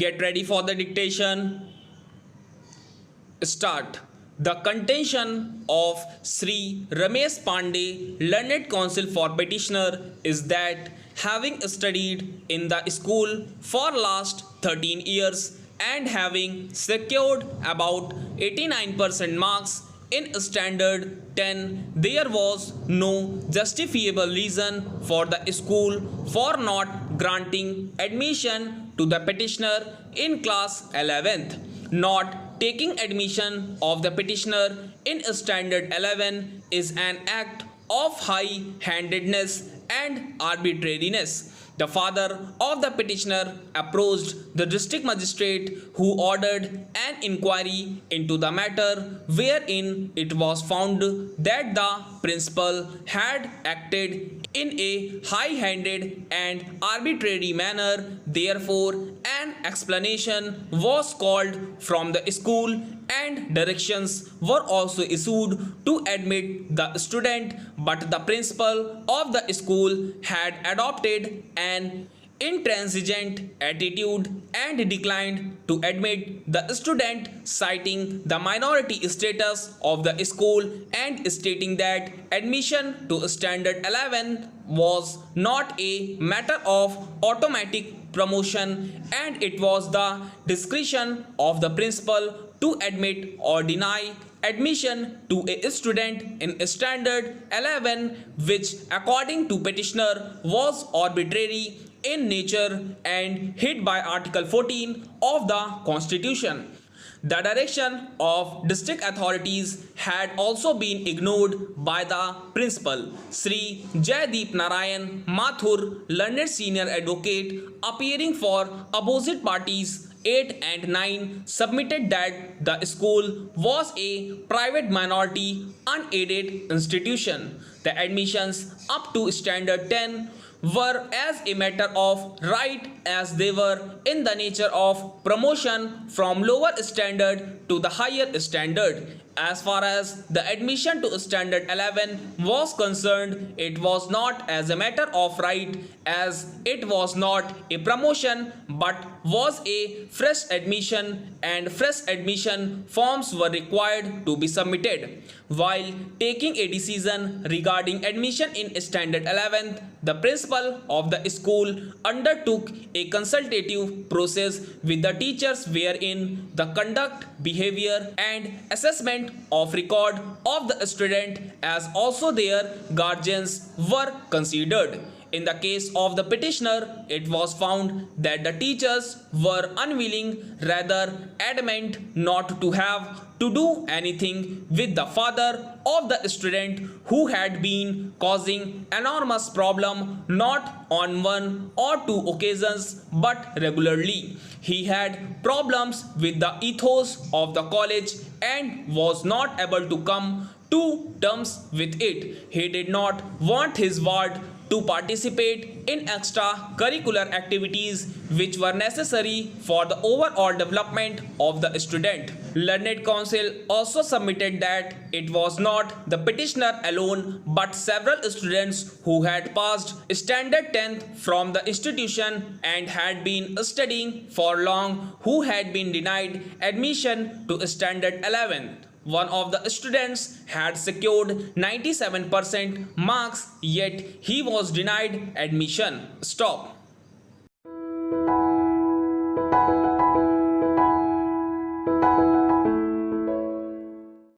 Get ready for the dictation. Start. The contention of Sri Ramesh Pandey, Learned Counsel for Petitioner, is that having studied in the school for last 13 years and having secured about 89% marks in standard 10, there was no justifiable reason for the school for not granting admission to the petitioner in class 11th. Not taking admission of the petitioner in standard 11 is an act of high-handedness and arbitrariness. The father of the petitioner approached the district magistrate, who ordered an inquiry into the matter, wherein it was found that the principal had acted in a high-handed and arbitrary manner. Therefore, an explanation was called from the school and directions were also issued to admit the student, but the principal of the school had adopted an intransigent attitude and declined to admit the student, citing the minority status of the school and stating that admission to standard 11 was not a matter of automatic promotion and it was the discretion of the principal to admit or deny admission to a student in standard 11, which according to petitioner was arbitrary in nature and hit by Article 14 of the Constitution. The direction of district authorities had also been ignored by the principal. Sri Jaideep Narayan Mathur, learned senior advocate appearing for opposite parties 8 and 9, submitted that the school was a private minority unaided institution. The admissions up to standard 10 were as a matter of right as they were in the nature of promotion from lower standard to the higher standard. As far as the admission to standard 11 was concerned, it was not as a matter of right, as it was not a promotion but was a fresh admission, and fresh admission forms were required to be submitted. While taking a decision regarding admission in standard 11, the principal of the school undertook a consultative process with the teachers wherein the conduct, behavior and assessment of record of the student as also their guardians were considered. In the case of the petitioner, it was found that the teachers were unwilling, rather adamant not to have to do anything with the father of the student, who had been causing enormous problem not on one or two occasions but regularly. He had problems with the ethos of the college and was not able to come to terms with it. He did not want his ward to participate in extracurricular activities which were necessary for the overall development of the student. Learned Counsel also submitted that it was not the petitioner alone but several students who had passed standard 10th from the institution and had been studying for long who had been denied admission to standard 11th. One of the students had secured 97% marks, yet he was denied admission. Stop.